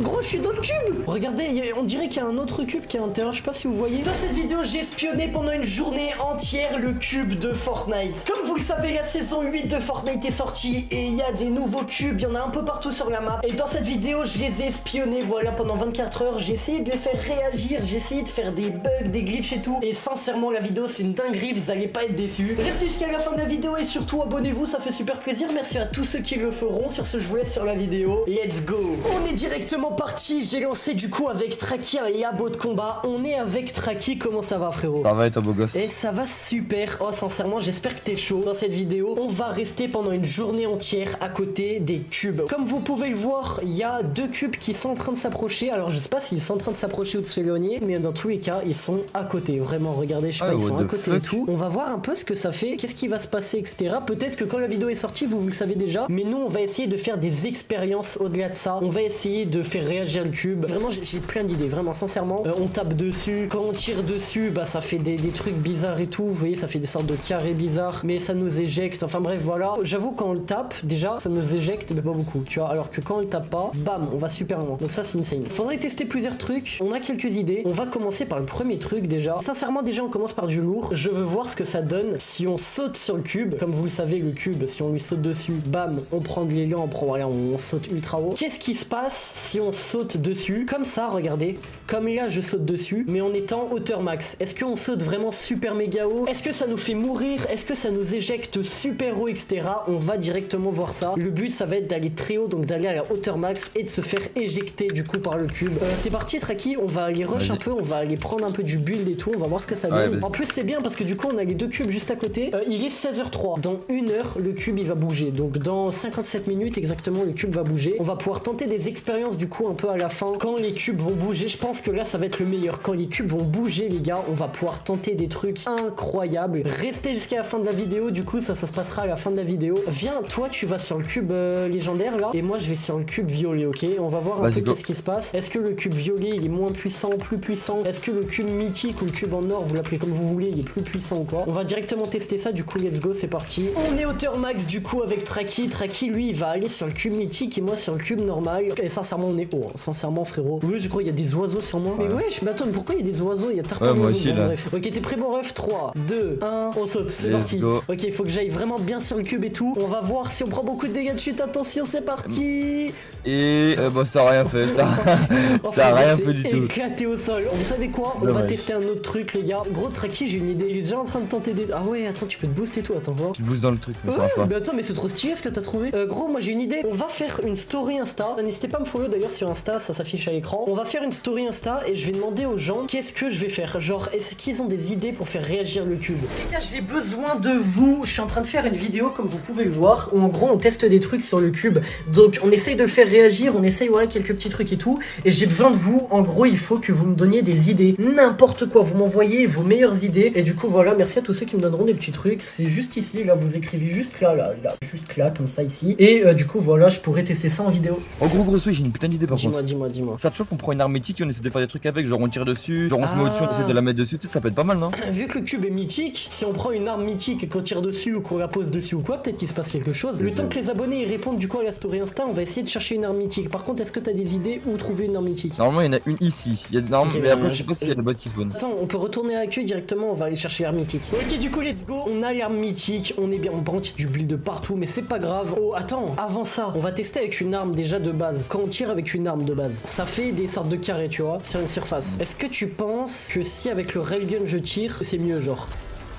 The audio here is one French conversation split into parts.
Gros, je suis dans le cube. Regardez, on dirait qu'il y a un autre cube qui est à l'intérieur, je sais pas si vous voyez. Dans cette vidéo, j'ai espionné pendant une journée entière le cube de Fortnite. Comme vous le savez, la saison 8 de Fortnite est sortie et il y a des nouveaux cubes, il y en a un peu partout sur la map. Et dans cette vidéo, je les ai espionnés, voilà, pendant 24 heures. J'ai essayé de les faire réagir, j'ai essayé de faire des bugs, des glitches et tout. Et sincèrement, la vidéo, c'est une dinguerie, vous allez pas être déçus. Restez jusqu'à la fin de la vidéo et surtout, abonnez-vous, ça fait super plaisir. Merci à tous ceux qui le feront. Sur ce, je vous laisse sur la vidéo. Let's go. On est directement parti. J'ai lancé du coup avec Tracky un labo de combat. On est avec Tracky. Comment ça va, frérot? Ça va et toi, beau gosse? Et ça va super. Oh, sincèrement, j'espère que t'es chaud. Dans cette vidéo, on va rester pendant une journée entière à côté des cubes. Comme vous pouvez le voir, il y a deux cubes qui sont en train de s'approcher. Alors, je sais pas s'ils sont en train de s'approcher ou de s'éloigner, mais dans tous les cas, ils sont à côté. Vraiment, regardez, je sais pas, ils sont à côté et tout. On va voir un peu ce que ça fait, qu'est-ce qui va se passer, etc. Peut-être que quand la vidéo est sortie, vous le savez déjà. Mais nous, on va essayer de faire des expériences au-delà de ça. On va essayer de faire réagir le cube. Vraiment, j'ai plein d'idées. Vraiment, sincèrement, on tape dessus. Quand on tire dessus, bah ça fait des trucs bizarres et tout. Vous voyez, ça fait des sortes de carrés bizarres. Mais ça nous éjecte. Enfin bref, voilà. J'avoue, quand on le tape, déjà, ça nous éjecte, mais pas beaucoup. Tu vois, alors que quand on le tape pas, bam, on va super loin. Donc ça, c'est insane. Faudrait tester plusieurs trucs. On a quelques idées. On va commencer par le premier truc déjà. Sincèrement, déjà, on commence par du lourd. Je veux voir ce que ça donne si on saute sur le cube. Comme vous le savez, le cube, si on lui saute dessus, bam, on prend de l'élan, on prend, voilà, on saute ultra haut. Qu'est-ce qui se passe si on saute dessus? Comme ça, regardez. Comme là, je saute dessus, mais en étant hauteur max. Est-ce qu'on saute vraiment super méga haut? Est-ce que ça nous fait mourir? Est-ce que ça nous éjecte super haut, etc. On va directement voir ça. Le but, ça va être d'aller très haut, donc d'aller à la hauteur max et de se faire éjecter du coup par le cube. C'est parti, Tracky, on va aller rush un peu, on va aller prendre un peu du build et tout, on va voir ce que ça donne. En plus, c'est bien parce que du coup, on a les deux cubes juste à côté. Il est 16h03. Dans une heure, le cube, il va bouger. Donc, dans 57 minutes exactement, le cube va bouger. On va pouvoir tenter des expériences du coup un peu à la fin. Quand les cubes vont bouger, je pense que là, ça va être le meilleur. Quand les cubes vont bouger, les gars, on va pouvoir tenter des trucs incroyables. Restez jusqu'à la fin de la vidéo. Du coup, ça se passera à la fin de la vidéo. Viens, toi, tu vas sur le cube légendaire là, et moi, je vais sur le cube violet, ok? On va voir un peu qu'est-ce qui se passe. Est-ce que le cube violet, il est moins puissant, plus puissant? Est-ce que le cube mythique ou le cube en or, vous l'appelez comme vous voulez, il est plus puissant ou quoi? On va directement tester ça. Du coup, let's go, c'est parti. On est hauteur max du coup avec Tracky. Tracky, lui, il va aller sur le cube mythique et moi sur le cube normal. Et sincèrement, on est haut. Hein. Sincèrement, frérot. Oui, je crois qu'il y a des oiseaux sur moi. Mais ouais, je m'attends. Pourquoi il y a des oiseaux? Il y a tarpin moi d'oiseaux. aussi, Bon, là. bref. Ok, t'es prêt, mon ref? 3, 2, 1, on saute. C'est parti. Go. Ok, il faut que j'aille vraiment bien sur le cube et tout. On va voir si on prend beaucoup de dégâts de chute. Attention, c'est parti. Et bah ça a rien fait, ça a rien fait du tout. Éclaté au sol. Vous savez quoi? On va tester un autre truc, les gars. Gros, Tracky, j'ai une idée. Il est déjà en train de tenter des. Ah ouais, attends, tu peux te booster et tout. Attends, voir. Tu boostes dans le truc, mais ça va pas. Mais attends, mais c'est trop stylé ce que t'as trouvé. Gros, moi j'ai une idée. On va faire une story Insta. N'hésitez pas à me follow d'ailleurs sur Insta, ça s'affiche à l'écran. On va faire une story Insta et je vais demander aux gens qu'est-ce que je vais faire. Genre, est-ce qu'ils ont des idées pour faire réagir le cube? Les gars, j'ai besoin de vous. Je suis en train de faire une vidéo, comme vous pouvez le voir, où en gros on teste des trucs sur le cube. Donc on essaye de le faire réagir, on essaye ouais quelques petits trucs et tout. Et j'ai besoin de vous. En gros, il faut que vous me donniez des idées. N'importe quoi. Vous m'envoyez vos meilleures idées. Et du coup, voilà, merci à tous ceux qui me donneront des petits trucs. C'est juste ici, là, vous écrivez juste là, juste là, comme ça ici. Et du coup, voilà, je pourrais tester ça en vidéo. En gros, oui, j'ai une putain d'idée par contre. Dis-moi. Ça te chauffe, on prend une arme mythique et on essaie de faire des trucs avec, genre on tire dessus, genre on se met au-dessus, on essaie de la mettre dessus, tu sais, ça peut être pas mal, non? Vu que le cube est mythique, si on prend une arme mythique et qu'on tire dessus ou qu'on la pose dessus ou quoi, peut-être qu'il se passe quelque chose. Le temps que les abonnés y répondent du coup à la story Insta, on va essayer de chercher une arme mythique. Par contre, est-ce que t'as des idées où trouver une arme mythique? Normalement, il y en a une ici. Il y a une arme, mais après, je sais pas s'il y a le bot qui spawn. Attends, on peut retourner à l'accueil directement, on va aller chercher l'arme mythique. Ok, du coup, let's go. On a l'arme mythique, on est bien, on branche du build de partout, mais c'est pas grave. Oh, attends, avant ça, on va tester avec une arme déjà de base. Quand on tire avec une arme de base, ça fait des sortes de carrés, tu vois, sur une surface. Est-ce que tu penses que si avec le railgun je tire, c'est mieux, genre?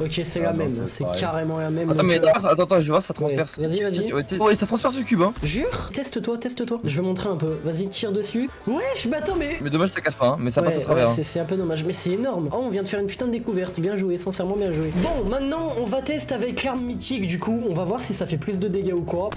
Ok, c'est la même, c'est carrément la même. Attends, mais attends, je vais voir si ça transperce. Ouais. Vas-y. Ouais, ça transperce le cube, hein. Jure? Teste-toi. Je vais montrer un peu. Vas-y, tire dessus. Wesh, mais attends, mais. Mais dommage, ça casse pas, hein. Mais ça passe à travers. Ouais, c'est un peu dommage, mais c'est énorme. Oh, on vient de faire une putain de découverte. Bien joué, sincèrement, bien joué. Bon, maintenant, on va tester avec l'arme mythique, du coup. On va voir si ça fait plus de dégâts ou quoi.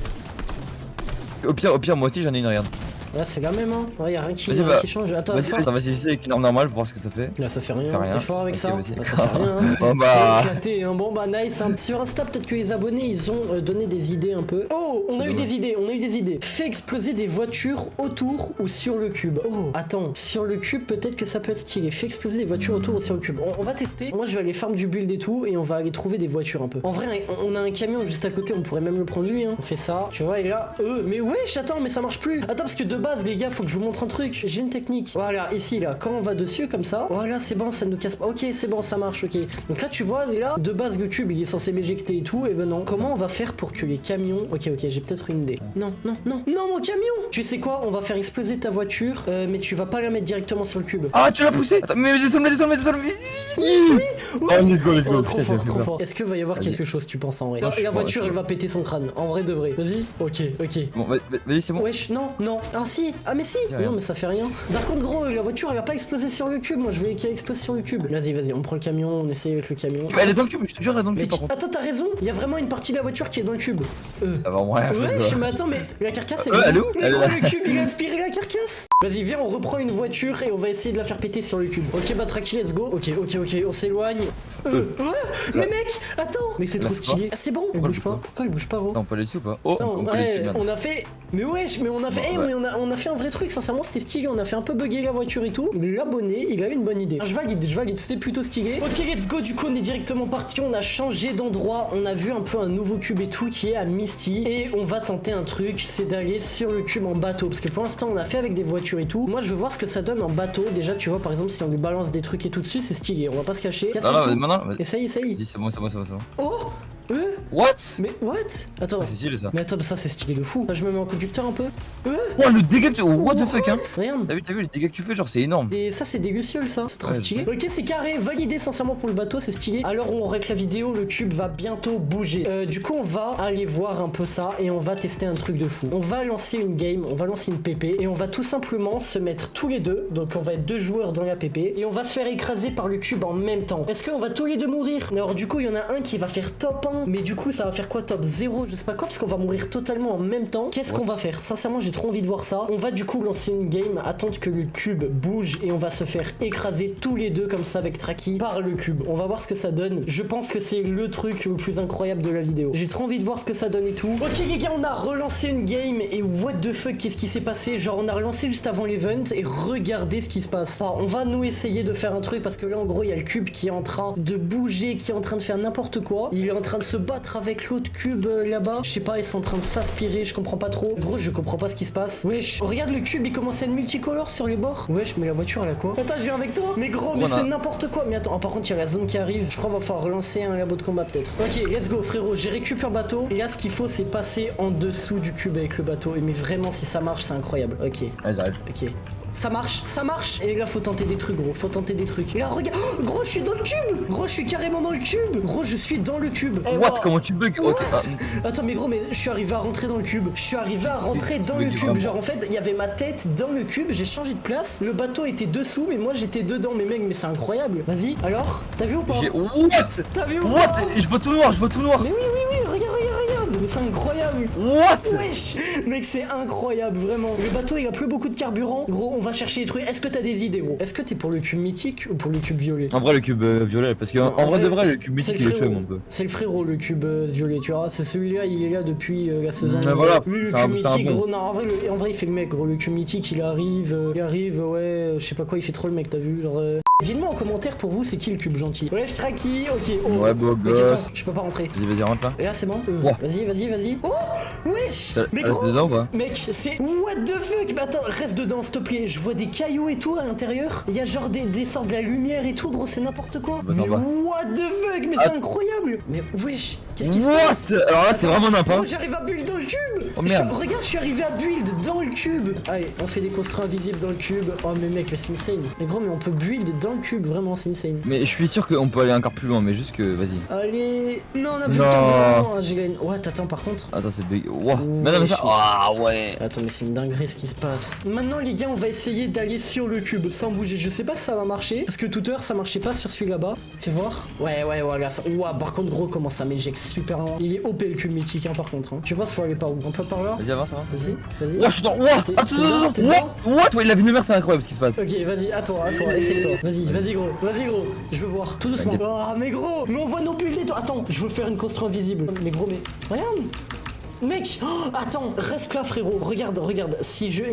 Au pire, moi aussi j'en ai une, regarde. Là c'est la même hein, ouais, y'a rien qui change. Attends, vas-y, essayer avec une arme normale pour voir ce que ça fait. Là ça fait rien, t'es fort avec ça. Bah, ça fait rien. Bon bah. C'est éclaté, hein. Bon bah nice. Hein. Sur Insta, peut-être que les abonnés ils ont donné des idées un peu. Oh, on a eu des idées. Fais exploser des voitures autour ou sur le cube. Oh, attends, sur le cube peut-être que ça peut être stylé. Fais exploser des voitures autour ou sur le cube. On va tester. Moi je vais aller farm du build et tout et on va aller trouver des voitures un peu. En vrai, on a un camion juste à côté, on pourrait même le prendre lui. Hein. On fait ça, tu vois, et là, mais wesh, attends, mais ça marche plus. Attends, parce que de base, les gars, faut que je vous montre un truc. J'ai une technique. Voilà, ici, là, quand on va dessus, comme ça, voilà, c'est bon, ça ne nous casse pas. Ok, c'est bon, ça marche, ok. Donc là, tu vois, là, de base, le cube, il est censé m'éjecter et tout, et ben non. Comment on va faire pour que les camions... Ok, j'ai peut-être une idée. Non, mon camion! Tu sais quoi, on va faire exploser ta voiture, mais tu vas pas la mettre directement sur le cube. Ah, tu l'as poussé. Attends, mais descends-le, vite. Oui. Oh, let's go. Oh, trop fort. Est-ce que va y avoir quelque chose, tu penses, en vrai? La voiture, elle va péter son crâne. En vrai de vrai. Vas-y. Ok. Bon, vas-y, c'est bon. Wesh, non. Ah si. Ah mais si. Non mais ça fait rien. Par contre gros, la voiture elle va pas exploser sur le cube. Moi je veux qu'elle explose sur le cube. Vas-y, on prend le camion, on essaye avec le camion. Elle est dans le cube, je te jure, elle est dans le cube par contre. Attends, t'as raison. Il y a vraiment une partie de la voiture qui est dans le cube. Ça va rien. Wesh, mais attends, mais la carcasse elle est où? Mais gros, le cube il a aspiré la carcasse. Vas-y, viens, on reprend une voiture et on va essayer de la faire péter sur le cube. Ok, bah Traki, let's go. Ok, on s'éloigne. Mais mec, attends. Mais c'est trop stylé. Ah, c'est bon. Il bouge pas. Pourquoi il bouge pas, gros? Non, on peut aller dessus ou pas? Oh, on peut aller dessus. On a fait. Mais wesh, mais on a fait. On a fait un vrai truc. Sincèrement, c'était stylé. On a fait un peu bugger la voiture et tout. L'abonné, il a eu une bonne idée. Je valide. C'était plutôt stylé. Ok, let's go. Du coup, on est directement parti. On a changé d'endroit. On a vu un peu un nouveau cube et tout qui est à Misty. Et on va tenter un truc, c'est d'aller sur le cube en bateau. Parce que pour l'instant, on a fait avec des voitures et tout. Moi, je veux voir ce que ça donne en bateau. Déjà, tu vois, par exemple, si on lui balance des trucs et tout dessus, c'est stylé. On va pas se cacher. Essaye. C'est bon. Oh! What? Mais what? Attends. C'est stylé ça. Mais attends, ça c'est stylé de fou. Je me mets en conducteur un peu. Oh, le dégât que tu... What the fuck, hein? Regarde. T'as vu les dégâts que tu fais, genre c'est énorme. Et ça c'est des lucioles ça. C'est trop stylé. Ok, c'est carré. Validé sincèrement pour le bateau, c'est stylé. Alors on arrête la vidéo, le cube va bientôt bouger. Du coup, on va aller voir un peu ça et on va tester un truc de fou. On va lancer une game, on va lancer une PP et on va tout simplement se mettre tous les deux. Donc on va être 2 joueurs dans la PP et on va se faire écraser par le cube en même temps. Est-ce qu'on va tous les deux mourir? Alors du coup, il y en a un qui va faire top 1, mais du coup, ça va faire quoi, top 0, je sais pas quoi, parce qu'on va mourir totalement en même temps. Qu'est-ce qu'on va faire? Sincèrement, j'ai trop envie de voir ça. On va du coup lancer une game, attendre que le cube bouge et on va se faire écraser tous les deux comme ça avec Traki par le cube. On va voir ce que ça donne. Je pense que c'est le truc le plus incroyable de la vidéo. J'ai trop envie de voir ce que ça donne et tout. Ok les gars, on a relancé une game et what the fuck, qu'est-ce qui s'est passé? Genre on a relancé juste avant l'event et regardez ce qui se passe. Alors, on va nous essayer de faire un truc parce que là en gros il y a le cube qui est en train de bouger, qui est en train de faire n'importe quoi. Il est en train de se battre avec l'autre cube là-bas. Je sais pas, ils sont en train de s'aspirer, je comprends pas trop. Gros, je comprends pas ce qui se passe. Wesh, regarde le cube, il commence à être multicolore sur les bords. Wesh, mais la voiture elle a quoi? Attends, je viens avec toi. Mais gros, mais c'est n'importe quoi. Mais attends, par contre, il y a la zone qui arrive. Je crois qu'on va falloir relancer un labo de combat peut-être. Ok, let's go frérot, j'ai récupéré le bateau. Et là, ce qu'il faut, c'est passer en dessous du cube avec le bateau. Et mais vraiment, si ça marche, c'est incroyable. Ok. Allez, j'arrive. Ok. Ça marche. Et là, faut tenter des trucs, gros. Faut tenter des trucs. Et là, regarde. Oh, gros, je suis dans le cube. Gros, je suis carrément dans le cube. Gros, je suis dans le cube. What? Comment tu bugs? Okay. Attends, mais gros, mais je suis arrivé à rentrer dans le cube. Genre, en fait, il y avait ma tête dans le cube. J'ai changé de place. Le bateau était dessous, mais moi, j'étais dedans. Mais mec, mais c'est incroyable. Vas-y. Alors, t'as vu ou pas? What? T'as vu ou pas? What? Je vois tout noir. Mais oui. Regarde. Mais c'est incroyable. What? Wesh. Mec, c'est incroyable, vraiment. Le bateau, il a plus beaucoup de carburant. Gros, on va chercher des trucs. Est-ce que t'as des idées, gros? Est-ce que t'es pour le cube mythique ou pour le cube violet? En vrai, le cube violet, parce qu'en vrai de vrai, le cube mythique, il est chum un peu. C'est le frérot, le cube violet, tu vois. C'est celui-là, il est là depuis la saison. Voilà. Le cube mythique, gros. Non, en vrai, il fait le mec, gros. Le cube mythique, il arrive, ouais, je sais pas quoi, il fait trop le mec, t'as vu? Genre. Dites-moi en commentaire pour vous, c'est qui le cube gentil? Wesh, Traki, ok. Oh. Ouais, beau gosse. Attends, je peux pas rentrer. Vas-y, rentre là. Et là, c'est bon. Vas-y. Oh, wesh. Mais gros, dedans, quoi. mec, c'est what the fuck. Mais attends, reste dedans, s'il te plaît. Je vois des cailloux et tout à l'intérieur. Il y a genre des sortes de la lumière et tout, gros, c'est n'importe quoi. Bah, mais what the fuck, mais c'est incroyable. Mais wesh, qu'est-ce qui se passe? Alors là, c'est vraiment n'importe. Oh, j'arrive à build dans le cube. Oh merde. Regarde, je suis arrivé à build dans le cube. Allez, on fait des constraints invisibles dans le cube. Oh mais mec, c'est insane. Mais gros, mais on peut build dans le cube, vraiment, c'est insane. Mais je suis sûr qu'on peut aller encore plus loin, mais juste que, vas-y. Allez. Non, on a plus de temps. J'ai gagné. Ouais, t'attends par contre. Attends, c'est bug. Wow. Mais non, mais ça. Ah ouais. Attends, mais c'est une dinguerie ce qui se passe. Maintenant, les gars, on va essayer d'aller sur le cube sans bouger. Je sais pas si ça va marcher. Parce que tout à l'heure, ça marchait pas sur celui là-bas. Fais voir. Ouais, voilà. Ça... Ouah, par contre, gros, comment ça m'éjecte super loin. Il est OP le cube mythique, hein, par contre. Hein. Tu penses faut aller par où? Un peu par là? Vas-y, avance. Vas-y. Ouah, je suis dans. Ouah. Attends. What? Ouais, la vie de mère, c'est incroyable ce qui se passe. Ok, vas-y, à toi, essaye-toi. Vas-y, gros. Je veux voir. Tout doucement. Oh, mais gros, mais on voit nos builds et tout. Attends, je veux faire une construction invisible. Mais gros, mais. Regarde. Mec, oh, attends, reste là frérot. Regarde,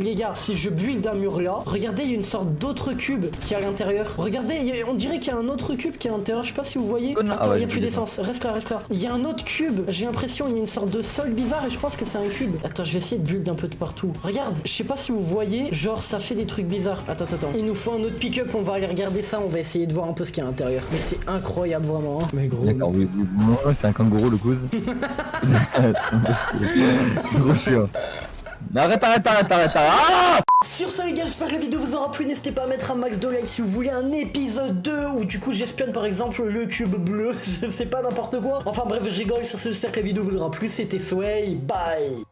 les gars, si je build un mur là, regardez, il y a une sorte d'autre cube qui est à l'intérieur. Regardez, on dirait qu'il y a un autre cube qui est à l'intérieur. Je sais pas si vous voyez. Attends, il y a plus d'essence. Reste là. Il y a un autre cube. J'ai l'impression il y a une sorte de sol bizarre et je pense que c'est un cube. Attends, je vais essayer de build un peu de partout. Regarde, je sais pas si vous voyez, genre ça fait des trucs bizarres. Attends. Il nous faut un autre pick-up, on va aller regarder ça, on va essayer de voir un peu ce qu'il y a à l'intérieur. Mais c'est incroyable vraiment. Hein. Mais gros. D'accord, oui, c'est un kangourou le cousin. Gros chien. Mais arrête. Ah sur ce les gars, j'espère que la vidéo vous aura plu, n'hésitez pas à mettre un max de likes si vous voulez un épisode 2 où du coup j'espionne par exemple le cube bleu, je sais pas n'importe quoi. Enfin bref, je rigole, sur ce j'espère que la vidéo vous aura plu, c'était Sway, bye.